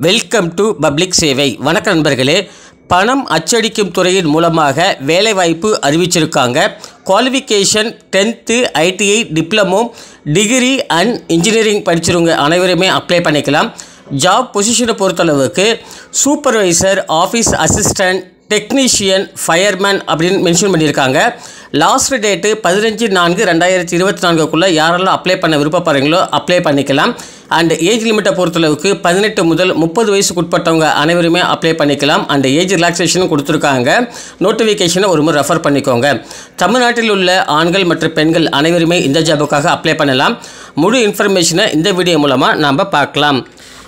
Welcome to public சேவை. வணக்கம் நண்பர்களே. பணம் அச்சடிக்கும் துறையின் மூலமாக வேலைவாய்ப்பு அறிவிச்சிருக்காங்க. Qualification 10th ITI diploma degree and engineering படிச்சிருங்க அனைவருமே அப்ளை பண்ணிக்கலாம். ஜாப் பொசிஷனை பொறுத்தளவுக்கு supervisor, office assistant, technician, fireman அப்படின்னு மென்ஷன் பண்ணியிருக்காங்க. லாஸ்ட் டேட்டு 15/4/2024 யாரெல்லாம் அப்ளை பண்ண விருப்பப்படுறீங்களோ அப்ளை பண்ணிக்கலாம். அண்ட் ஏஜ் லிமிட்டை பொறுத்தளவுக்கு 18 முதல் 30 வயசுக்கு உட்பட்டவங்க அனைவருமே அப்ளை பண்ணிக்கலாம். அண்ட் ஏஜ் ரிலாக்ஸேஷனும் கொடுத்துருக்காங்க. நோட்டிஃபிகேஷனை ஒரு முறை ரெஃபர் பண்ணிக்கோங்க. தமிழ்நாட்டில் உள்ள ஆண்கள் மற்றும் பெண்கள் அனைவருமே இந்த ஜாபுக்காக அப்ளை பண்ணலாம். முழு இன்ஃபர்மேஷனை இந்த வீடியோ மூலமாக நாம் பார்க்கலாம்.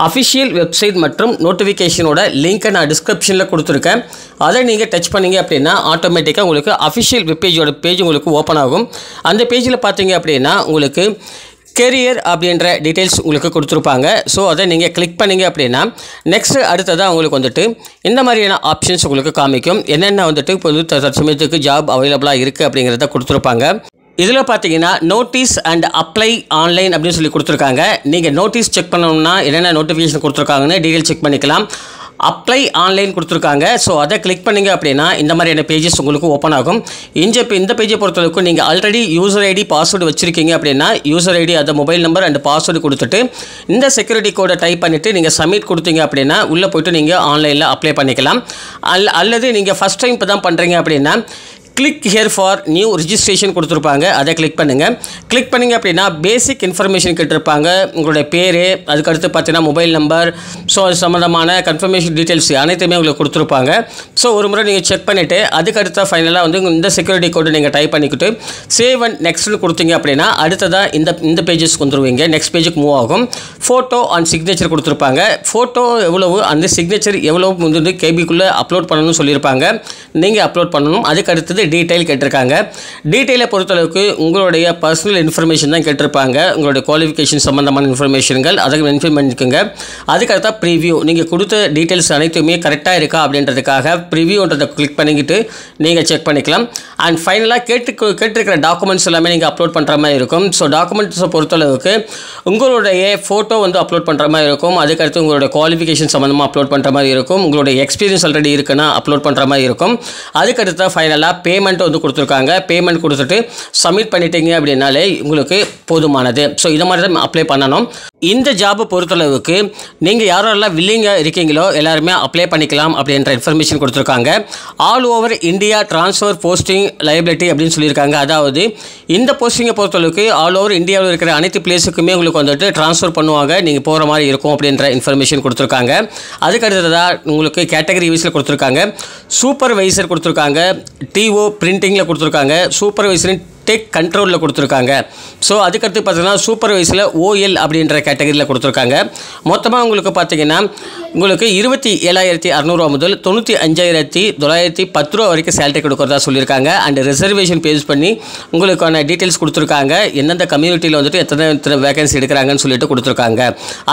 அஃபிஷியல் வெப்சைட் மற்றும் நோட்டிஃபிகேஷனோட லிங்க்கை நான் டிஸ்கிரிப்ஷனில் கொடுத்துருக்கேன். அதை நீங்கள் டச் பண்ணிங்க அப்படின்னா ஆட்டோமேட்டிக்காக உங்களுக்கு அஃபிஷியல் வெப்பேஜோட பேஜ் உங்களுக்கு ஓப்பன் ஆகும். அந்த பேஜில் பார்த்தீங்க அப்படின்னா உங்களுக்கு கெரியர் அப்படின்ற டீட்டெயில்ஸ் உங்களுக்கு கொடுத்துருப்பாங்க. ஸோ அதை நீங்கள் கிளிக் பண்ணிங்க அப்படின்னா நெக்ஸ்ட்டு அடுத்ததாக உங்களுக்கு வந்துட்டு இந்த மாதிரியான ஆப்ஷன்ஸ் உங்களுக்கு காமிக்கும். என்னென்ன வந்துட்டு இப்போ தற்சமயத்துக்கு ஜாப் அவைலபிளாக இருக்குது அப்படிங்கிறத கொடுத்துருப்பாங்க. இதில் பார்த்தீங்கன்னா நோட்டீஸ் அண்ட் அப்ளை ஆன்லைன் அப்படின்னு சொல்லி கொடுத்துருக்காங்க. நீங்கள் நோட்டீஸ் செக் பண்ணணும்னா என்னென்ன நோட்டிஃபிகேஷன் கொடுத்துருக்காங்கன்னு டீட்டெயில் செக் பண்ணிக்கலாம். அப்ளை ஆன்லைன் கொடுத்துருக்காங்க. ஸோ அதை கிளிக் பண்ணிங்க அப்படின்னா இந்த மாதிரியான பேஜஸ் உங்களுக்கு ஓப்பன் ஆகும். இந்த பேஜை பொறுத்தளவுக்கு நீங்கள் ஆல்ரெடி யூசர் ஐடி பாஸ்வேர்டு வச்சுருக்கீங்க அப்படின்னா யூசர் ஐடி அந்த மொபைல் நம்பர் அண்ட் பாஸ்வேர்டு கொடுத்துட்டு இந்த செக்யூரிட்டி கோடை டைப் பண்ணிவிட்டு நீங்கள் சப்மிட் கொடுத்தீங்க அப்படின்னா உள்ளே போய்ட்டு நீங்கள் ஆன்லைனில் அப்ளை பண்ணிக்கலாம். அல்லது நீங்கள் ஃபஸ்ட் டைம் இப்போ தான் பண்ணுறீங்க அப்படின்னா click here for new registration கொடுத்துருப்பாங்க. அதை கிளிக் பண்ணுங்கள். கிளிக் பண்ணிங்க அப்படின்னா பேசிக் இன்ஃபர்மேஷன் கேட்டிருப்பாங்க. உங்களுடைய பேர், அதுக்கடுத்து பார்த்தீங்கன்னா மொபைல் நம்பர், ஸோ அது சம்மந்தமான கன்ஃபர்மேஷன் டீட்டெயில்ஸ் அனைத்துமே உங்களுக்கு கொடுத்துருப்பாங்க. ஸோ ஒரு முறை நீங்கள் செக் பண்ணிவிட்டு அதுக்கடுத்த ஃபைனலாக வந்து இந்த செக்யூரிட்டி கோடு நீங்கள் டைப் பண்ணிக்கிட்டு சேவ் அண்ட் நெக்ஸ்ட்னு கொடுத்தீங்க அப்படின்னா அடுத்ததாக இந்த பேஜஸ்க்கு வந்துடுவீங்க. நெக்ஸ்ட் பேஜுக்கு மூவ் ஆகும். ஃபோட்டோ அண்ட் சிக்னேச்சர் கொடுத்துருப்பாங்க. ஃபோட்டோ எவ்வளவு, அந்த சிக்னேச்சர் எவ்வளவு வந்து கேபிக்குள்ளே அப்லோட் பண்ணணும்னு சொல்லியிருப்பாங்க. நீங்கள் அப்லோட் பண்ணணும். அதுக்கு அடுத்தது டீட்டெயில் கேட்டிருக்காங்க. டீட்டெயிலை பொறுத்தளவுக்கு உங்களுடைய பர்சனல் இன்ஃபர்மேஷன் தான் கேட்டிருப்பாங்க. உங்களுடைய குவாலிஃபிகேஷன் சம்பந்தமான இன்ஃபர்மேஷன்கள் அதை மென்ஷன் பண்ணிக்கோங்க. அதுக்கடுத்தா ப்ரிவியூ, நீங்கள் கொடுத்த டீட்டெயில்ஸ் அனைத்துமே கரெக்டாக இருக்கா அப்படின்றதுக்காக ப்ரிவியூன்றதை கிளிக் பண்ணிக்கிட்டு நீங்கள் செக் பண்ணிக்கலாம். அண்ட் ஃபைனலாக கேட்டிருக்கிற டாக்குமெண்ட்ஸ் எல்லாமே நீங்கள் அப்லோட் பண்ணுற மாதிரி இருக்கும். ஸோ டாக்குமெண்ட்ஸை பொறுத்தளவுக்கு உங்களுடைய ஃபோட்டோ வந்து அப்லோட் பண்ணுற மாதிரி இருக்கும். அதுக்கடுத்து உங்களுடைய குவாலிஃபிகேஷன் சம்மந்தமாக அப்லோட் பண்ணுற மாதிரி இருக்கும். உங்களுடைய எக்ஸ்பீரியன்ஸ் ஆல்ரெடி இருக்குன்னா அப்லோட் பண்ணுற மாதிரி இருக்கும். அதுக்கடுத்த ஃபைனலாக பேமெண்ட் வந்து கொடுத்துருக்காங்க. பேமெண்ட் கொடுத்துட்டு சப்மிட் பண்ணிட்டீங்க அப்படின்னாலே உங்களுக்கு போதுமானது. ஸோ இதை மாதிரி தான் அப்ளை பண்ணணும். இந்த ஜாபை பொறுத்தளவுக்கு நீங்கள் யாரெல்லாம் வில்லிங்காக இருக்கீங்களோ எல்லாருமே அப்ளை பண்ணிக்கலாம் அப்படின்ற இன்ஃபர்மேஷன் கொடுத்துருக்காங்க. All over India transfer posting liability அப்படின்னு சொல்லியிருக்காங்க. அதாவது இந்த போஸ்டிங்கை பொறுத்தளவுக்கு ஆல் ஓவர் இந்தியாவில் இருக்கிற அனைத்து பிளேஸுக்குமே உங்களுக்கு வந்துட்டு ட்ரான்ஸ்ஃபர் பண்ணுவாங்க. நீங்கள் போகிற மாதிரி இருக்கும் அப்படின்ற இன்ஃபர்மேஷன் கொடுத்துருக்காங்க. அதுக்கடுத்ததாக உங்களுக்கு கேட்டகரி வைஸில் கொடுத்துருக்காங்க. சூப்பர்வைசர் கொடுத்துருக்காங்க. டிஓ பிரிண்டிங்கில் கொடுத்துருக்காங்க. சூப்பர்வைசரின் டெக் கண்ட்ரோலில் கொடுத்துருக்காங்க. ஸோ அதுக்கடுத்து பார்த்தீங்கன்னா சூப்பர்வைஸில் OL அப்படின்ற கேட்டகரியில் கொடுத்துருக்காங்க. மொத்தமாக உங்களுக்கு பார்த்தீங்கன்னா உங்களுக்கு 27,600 முதல் 95,910 ரூபா வரைக்கும் சேலரி கொடுக்குறதா சொல்லியிருக்காங்க. அண்ட் ரிசர்வேஷன் பேஸ் பண்ணி உங்களுக்கான டீட்டெயில்ஸ் கொடுத்துருக்காங்க. எந்தெந்த கம்யூனிட்டியில் வந்துட்டு எத்தனை வேகன்சி எடுக்கிறாங்கன்னு சொல்லிட்டு கொடுத்துருக்காங்க.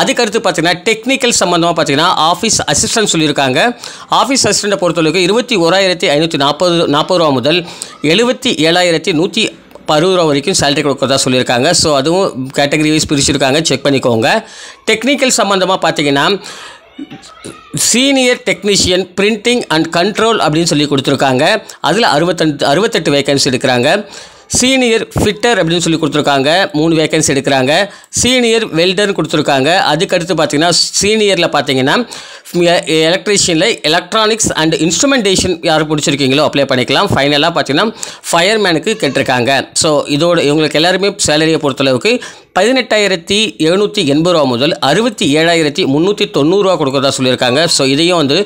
அதுக்கடுத்து பார்த்தீங்கன்னா டெக்னிக்கல் சம்மந்தமாக பார்த்தீங்கன்னா ஆஃபீஸ் அசிஸ்டன்ட் சொல்லியிருக்காங்க. ஆஃபீஸ் அசிஸ்டண்ட்டை பொறுத்தளவுக்கு 21,540 ரூபா முதல் 77,160 ரூபா வரைக்கும் சேலரி கொடுக்குறதா சொல்லியிருக்காங்க. ஸோ அதுவும் கேட்டகரி வைஸ் பிரிச்சுருக்காங்க, செக் பண்ணிக்கோங்க. டெக்னிக்கல் சம்மந்தமாக பார்த்தீங்கன்னா senior technician printing and control அப்படின்னு சொல்லி கொடுத்துருக்காங்க. அதில் 68 வேகன்சி எடுக்கிறாங்க. சீனியர் ஃபிட்டர் அப்படின்னு சொல்லி கொடுத்துருக்காங்க, 3 வேகன்சி எடுக்கிறாங்க. சீனியர் வெல்டர்னு கொடுத்துருக்காங்க. அதுக்கடுத்து பார்த்தீங்கன்னா சீனியரில் பார்த்தீங்கன்னா எலக்ட்ரீஷியனில் எலக்ட்ரானிக்ஸ் அண்ட் இன்ஸ்ட்ருமெண்டேஷன் யார் பிடிச்சிருக்கீங்களோ அப்ளை பண்ணிக்கலாம். ஃபைனலாக பார்த்தீங்கன்னா ஃபயர்மேனுக்கு கேட்டிருக்காங்க. ஸோ இவங்களுக்கு எல்லாருமே சேலரியை பொறுத்தளவுக்கு 18,780 ரூபா முதல் 67,390 ரூபா கொடுக்குறதா சொல்லியிருக்காங்க. ஸோ இதையும் வந்து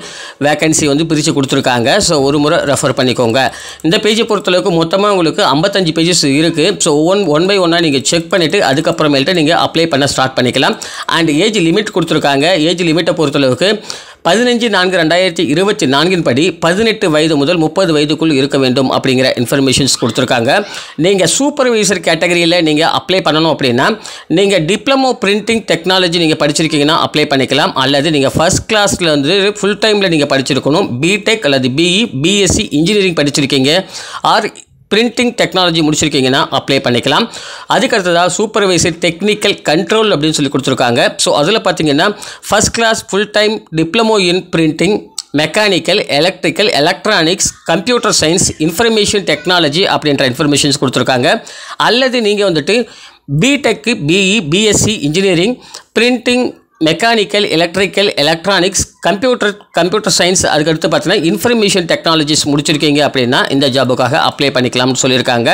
வேகன்சி வந்து பிரித்து கொடுத்துருக்காங்க. ஸோ ஒரு முறை ரெஃபர் பண்ணிக்கோங்க. இந்த பேஜை பொறுத்தளவுக்கு மொத்தமாக உங்களுக்கு 55 பேஜஸ் இருக்குது. ஸோ ஒன் பை ஒன்னாக நீங்கள் செக் பண்ணிவிட்டு அதுக்கப்புறமேல்ட்டு நீங்கள் அப்ளை பண்ண ஸ்டார்ட் பண்ணிக்கலாம். அண்ட் ஏஜ் லிமிட் கொடுத்துருக்காங்க. ஏஜ் லிமிட்டை பொறுத்தளவுக்கு 15/4/2024 படி 18 வயது முதல் 30 வயதுக்குள் இருக்க வேண்டும் அப்படிங்கிற இன்ஃபர்மேஷன்ஸ் கொடுத்துருக்காங்க. நீங்கள் சூப்பர்வைசர் கேட்டகரியில் நீங்கள் அப்ளை பண்ணணும் அப்படின்னா நீங்கள் டிப்ளமோ பிரிண்டிங் டெக்னாலஜி நீங்கள் படிச்சிருக்கீங்கன்னா அப்ளை பண்ணிக்கலாம். அல்லது நீங்கள் ஃபர்ஸ்ட் கிளாஸில் வந்து ஃபுல் டைமில் நீங்கள் படிச்சிருக்கணும். பிடெக் அல்லது BE, BSc இன்ஜினியரிங் படிச்சிருக்கீங்க. ஆர் பிரிண்டிங் டெக்னாலஜி முடிச்சிருக்கீங்கன்னா அப்ளை பண்ணிக்கலாம். அதுக்கடுத்ததாக சூப்பர்வைசர் டெக்னிக்கல் கண்ட்ரோல் அப்படின்னு சொல்லி கொடுத்துருக்காங்க. ஸோ அதில் பார்த்தீங்கன்னா first class full time diploma in printing, mechanical, electrical, electronics, computer science, information technology அப்படின்ற இன்ஃபர்மேஷன்ஸ் கொடுத்துருக்காங்க. அல்லது நீங்கள் வந்துட்டு பிடெக்கு, BE, BSc engineering, printing, mechanical, electrical, electronics, computer science, அதுக்கடுத்து பார்த்தீங்கன்னா இன்ஃபர்மேஷன் டெக்னாலஜிஸ் முடிச்சிருக்கீங்க அப்படின்னா இந்த ஜாபுக்காக அப்ளை பண்ணிக்கலாம்னு சொல்லியிருக்காங்க.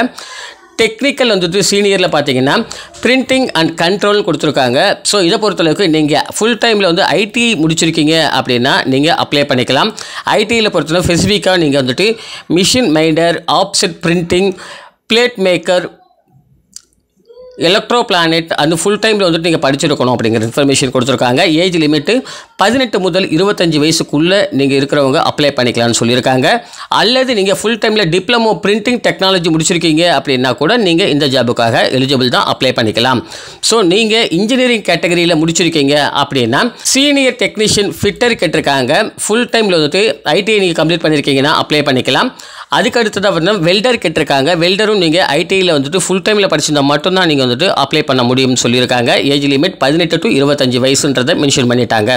டெக்னிக்கல் வந்துட்டு சீனியரில் பார்த்தீங்கன்னா பிரிண்டிங் அண்ட் கண்ட்ரோல் கொடுத்துருக்காங்க. ஸோ இதை பொறுத்தளவுக்கு நீங்கள் ஃபுல் டைமில் வந்து ஐடி முடிச்சிருக்கீங்க அப்படின்னா நீங்கள் அப்ளை பண்ணிக்கலாம். ஐடியில் பொறுத்தளவு ஸ்பெசிஃபிக்காக நீங்கள் வந்துட்டு machine minder, offset printing, plate maker, electro planet அந்த ஃபுல் டைமில் வந்துட்டு நீங்கள் படிச்சிருக்கணும் அப்படிங்கிற இன்ஃபர்மேஷன் கொடுத்துருக்காங்க. ஏஜ் லிமிட்டு 18 முதல் 25 வயசுக்குள்ளே நீங்கள் இருக்கிறவங்க அப்ளை பண்ணிக்கலாம்னு சொல்லியிருக்காங்க. அல்லது நீங்கள் ஃபுல் டைமில் டிப்ளமோ பிரிண்டிங் டெக்னாலஜி முடிச்சிருக்கீங்க அப்படின்னா கூட நீங்கள் இந்த ஜாபுக்காக எலிஜிபிள் தான், அப்ளை பண்ணிக்கலாம். ஸோ நீங்கள் இன்ஜினியரிங் கேட்டகரியில் முடிச்சிருக்கீங்க அப்படின்னா சீனியர் டெக்னீஷியன் ஃபிட்டர் கேட்டிருக்காங்க. ஃபுல் டைமில் வந்துட்டு ஐடிஐ நீங்கள் கம்ப்ளீட் பண்ணியிருக்கீங்கன்னா அப்ளை பண்ணிக்கலாம். அதுக்கு அடுத்ததாக வந்து வெல்டர் கேட்டிருக்காங்க. வெல்டரும் நீங்கள் ஐடிஐயில் வந்துட்டு ஃபுல் டைமில் படிச்சிருந்தா மட்டும்தான் நீங்கள் வந்துட்டு அப்ளை பண்ண முடியும்னு சொல்லியிருக்காங்க. ஏஜ் லிமிட் 18 to 25 வயசுன்றதை மென்ஷன் பண்ணிட்டாங்க.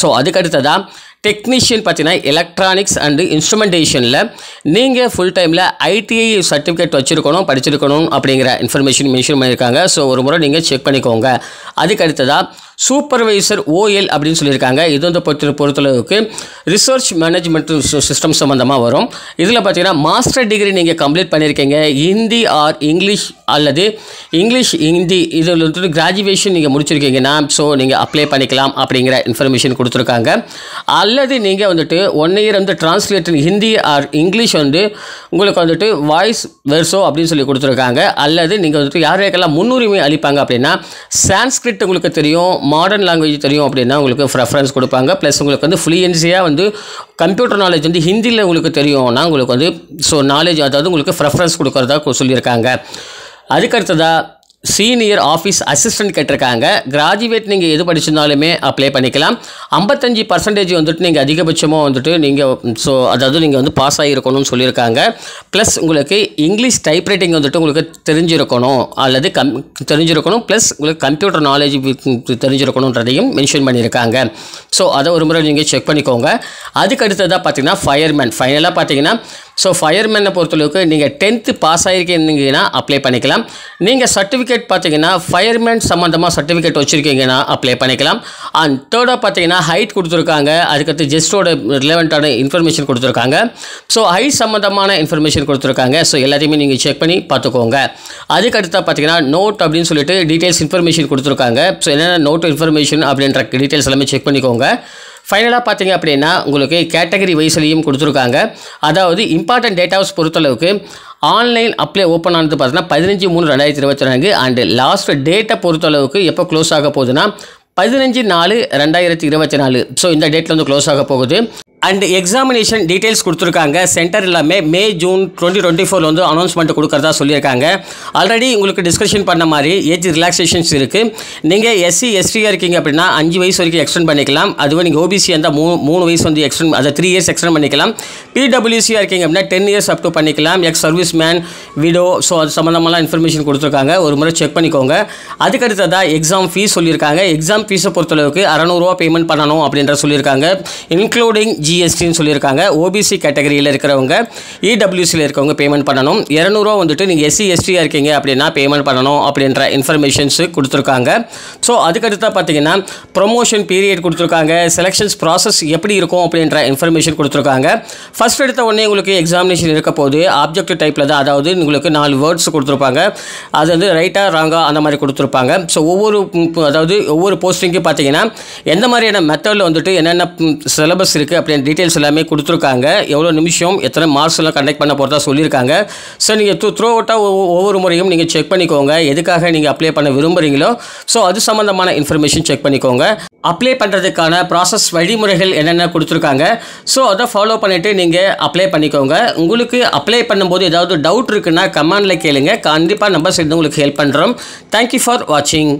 ஸோ அதுக்கு அடுத்ததாக டெக்னீஷியன் பார்த்தீங்கன்னா எலக்ட்ரானிக்ஸ் அண்டு இன்ஸ்ட்ருமெண்டேஷனில் நீங்கள் ஃபுல் டைமில் ஐடிஐ சர்டிஃபிகேட் வச்சுருக்கணும், படிச்சிருக்கணும் அப்படிங்கிற இன்ஃபர்மேஷன் மென்ஷன் பண்ணியிருக்காங்க. ஸோ ஒரு முறை நீங்கள் செக் பண்ணிக்கோங்க. அதுக்கு அடுத்ததாக சூப்பர்வைசர் ஓஎல் அப்படின்னு சொல்லியிருக்காங்க. இது வந்து பொறுத்தளவுக்கு ரிசர்ச் மேனேஜ்மெண்ட் சிஸ்டம் சம்மந்தமாக வரும். இதில் பார்த்தீங்கன்னா மாஸ்டர் டிகிரி நீங்கள் கம்ப்ளீட் பண்ணியிருக்கீங்க, ஹிந்தி ஆர் இங்கிலீஷ் அல்லது இங்கிலீஷ் ஹிந்தி இதில் வந்துட்டு கிராஜுவேஷன் நீங்கள் முடிச்சிருக்கீங்கன்னா ஸோ நீங்கள் அப்ளை பண்ணிக்கலாம் அப்படிங்கிற இன்ஃபர்மேஷன் கொடுத்துருக்காங்க. அல்லது நீங்கள் வந்துட்டு 1 year வந்து டிரான்ஸ்லேட்டர் ஹிந்தி ஆர் இங்கிலீஷ் வந்து உங்களுக்கு வந்துட்டு வாய்ஸ் வெர்சோ அப்படின்னு சொல்லி கொடுத்துருக்காங்க. அல்லது நீங்கள் வந்துட்டு யாருக்கெல்லாம் முன்னுரிமை அளிப்பாங்க அப்படின்னா சான்ஸ்கிரிட் உங்களுக்கு தெரியும், மாடர்ன் லாங்குவேஜ் தெரியும் அப்படின்னா உங்களுக்கு ப்ரெஃபரன்ஸ் கொடுப்பாங்க. ப்ளஸ் உங்களுக்கு வந்து ஃப்ளூயன்சியாக வந்து கம்ப்யூட்டர் நாலேஜ் வந்து ஹிந்தியில் உங்களுக்கு தெரியும்னா உங்களுக்கு வந்து ஸோ நாலேஜ் அதாவது உங்களுக்கு ப்ரெஃபரன்ஸ் கொடுக்குறதா சொல்லியிருக்காங்க. அதுக்கடுத்ததாக சீனியர் ஆஃபீஸ் அசிஸ்டன்ட் கேட்டிருக்காங்க. கிராஜுவேட் நீங்கள் எது படிச்சிருந்தாலுமே அப்ளை பண்ணிக்கலாம். 55% வந்துட்டு நீங்கள் அதிகபட்சமாக வந்துட்டு நீங்கள் ஸோ அதாவது நீங்கள் வந்து பாஸ் ஆகிருக்கணும்னு சொல்லியிருக்காங்க. ப்ளஸ் உங்களுக்கு இங்கிலீஷ் டைப்ரைட்டிங் வந்துட்டு உங்களுக்கு தெரிஞ்சிருக்கணும் அல்லது தெரிஞ்சிருக்கணும், ப்ளஸ் உங்களுக்கு கம்ப்யூட்டர் நாலேஜ் தெரிஞ்சிருக்கணுன்றதையும் மென்ஷன் பண்ணியிருக்காங்க. ஸோ அதை ஒரு முறை நீங்கள் செக் பண்ணிக்கோங்க. அதுக்கு அடுத்ததாக பார்த்தீங்கன்னா ஃபயர்மேன். ஃபைனலாக பார்த்தீங்கன்னா ஸோ ஃபயர்மேனை பொறுத்தளவுக்கு நீங்கள் 10th பாஸ் ஆகிருக்கீங்கன்னா அப்ளை பண்ணிக்கலாம். நீங்கள் சர்டிஃபிகேட் பார்த்தீங்கன்னா ஃபயர்மேன் சம்மந்தமாக சர்டிஃபிகேட் வச்சுருக்கீங்கன்னா அப்ளை பண்ணிக்கலாம். அண்ட் தேர்டாக பார்த்தீங்கன்னா ஹைட் கொடுத்துருக்காங்க. அதுக்கடுத்து ஜெஸ்டோட ரிலவெண்ட்டான இன்ஃபர்மேஷன் கொடுத்துருக்காங்க. ஸோ ஹைட் சம்மந்தமான இன்ஃபர்மேஷன் கொடுத்துருக்காங்க. ஸோ எல்லாத்தையுமே நீங்கள் செக் பண்ணி பார்த்துக்கோங்க. அதுக்கடுத்தா பார்த்தீங்கன்னா நோட் அப்படின்னு சொல்லிட்டு டீட்டெயில்ஸ் இன்ஃபர்மேஷன் கொடுத்துருக்காங்க. ஸோ என்னென்ன நோட் இன்ஃபர்மேஷன் அப்படின்ற டீட்டெயில்ஸ் எல்லாமே செக் பண்ணிக்கோங்க. ஃபைனலாக பார்த்தீங்க அப்படின்னா உங்களுக்கு கேட்டகரி வைஸ்லையும் கொடுத்துருக்காங்க. அதாவது இம்பார்ட்டன்ட் டேட்டாஸ் பொறுத்தளவுக்கு ஆன்லைன் அப்ளை ஓப்பன் ஆனது பார்த்தீங்கன்னா 15/3/2024 அண்டு லாஸ்ட் டேட்டை பொறுத்தளவுக்கு எப்போ க்ளோஸ் ஆக போகுதுன்னா 15/4/2024. ஸோ இந்த டேட்டில் வந்து க்ளோஸ் ஆக போகுது. அண்ட் எக்ஸாமினேஷன் டீட்டெயில்ஸ் கொடுத்துருக்காங்க. சென்டர் எல்லாமே மே ஜூன் 2024 வந்து அனௌன்ஸ்மெண்ட் கொடுக்குறதா சொல்லியிருக்காங்க. ஆல்ரெடி உங்களுக்கு டிஸ்கஷன் பண்ண மாதிரி ஏஜ் ரிலாக்ஸேஷன்ஸ் இருக்குது. நீங்கள் எஸ்சி எஸ்டியாக இருக்கீங்க அப்படின்னா 5 வயசு வரைக்கும் எக்ஸ்டெண்ட் பண்ணிக்கலாம். அதுவே நீங்கள் ஓபிசி இருந்தால் 3 வயசு வந்து எக்ஸ்டெண்ட் அதை 3 years எக்ஸ்டெண்ட் பண்ணிக்கலாம். பிடபிள்யூசியாக இருக்கீங்க அப்படின்னா 10 years அப் டு பண்ணிக்கலாம். Ex service man, widow so அது சம்மந்தமான இன்ஃபர்மேஷன் கொடுத்துருக்காங்க. ஒரு முறை செக் பண்ணிக்கோங்க. அதுக்கடுத்ததாக எக்ஸாம் ஃபீஸ் சொல்லியிருக்காங்க. எக்ஸாம் ஃபீஸை பொறுத்தளவுக்கு 600 ரூபா பேமெண்ட் பண்ணணும் அப்படின்ற சொல்லியிருக்காங்க. இன்க்ளூடிங் ஜிஎஸ்டின்னு சொல்லியிருக்காங்க. ஓபிசி கேட்டகரியில் இருக்கிறவங்க இடபிள்யூசியில் இருக்கவங்க பேமெண்ட் பண்ணணும். 200 ரூபா வந்துட்டு நீங்கள் எஸ்சி எஸ்டியாக இருக்கீங்க அப்படின்னா பேமெண்ட் பண்ணணும் அப்படின்ற இன்ஃபர்மேஷன்ஸ் கொடுத்துருக்காங்க. ஸோ அதுக்கடுத்தா பார்த்தீங்கன்னா ப்ரொமோஷன் பீரியட் கொடுத்துருக்காங்க. செலெக்ஷன்ஸ் ப்ராசஸ் எப்படி இருக்கும் அப்படின்ற இன்ஃபர்மேஷன் கொடுத்துருக்காங்க. ஃபஸ்ட் எடுத்த உடனே உங்களுக்கு எக்ஸாமினேஷன் இருக்க போது ஆப்ஜெக்டிவ் டைப்பில் தான், அதாவது உங்களுக்கு 4 வேர்ட்ஸ் கொடுத்துருப்பாங்க. அது வந்து ரைட்டாக ராங்கா அந்த மாதிரி கொடுத்துருப்பாங்க. ஸோ ஒவ்வொரு போஸ்டிங்க்கு பார்த்தீங்கன்னா எந்த மாதிரியான மெத்தடில் வந்துட்டு என்னென்ன சிலபஸ் இருக்குது அப்படின்னு டீட்டெயில்ஸ் எல்லாமே கொடுத்துருக்காங்க. எவ்வளோ நிமிஷம் எத்தனை மார்க்ஸ் எல்லாம் கண்டக்ட் பண்ண போகிறதா சொல்லியிருக்காங்க. ஸோ நீங்கள் த்ரூ அவுட்டாக ஒவ்வொரு முறையும் நீங்கள் செக் பண்ணிக்கோங்க. எதுக்காக நீங்கள் அப்ளை பண்ண விரும்புகிறீங்களோ ஸோ அது சம்மந்தமான இன்ஃபர்மேஷன் செக் பண்ணிக்கோங்க. அப்ளை பண்ணுறதுக்கான ப்ராசஸ் வழிமுறைகள் என்னென்ன கொடுத்துருக்காங்க. ஸோ அதை ஃபாலோ பண்ணிவிட்டு நீங்கள் அப்ளை பண்ணிக்கோங்க. உங்களுக்கு அப்ளை பண்ணும்போது ஏதாவது டவுட் இருக்குன்னா கமெண்டில் கேளுங்க. கண்டிப்பாக நம்பர்ஸ் இருந்து உங்களுக்கு ஹெல்ப் பண்ணுறோம். தேங்க்யூ ஃபார் வாட்சிங்.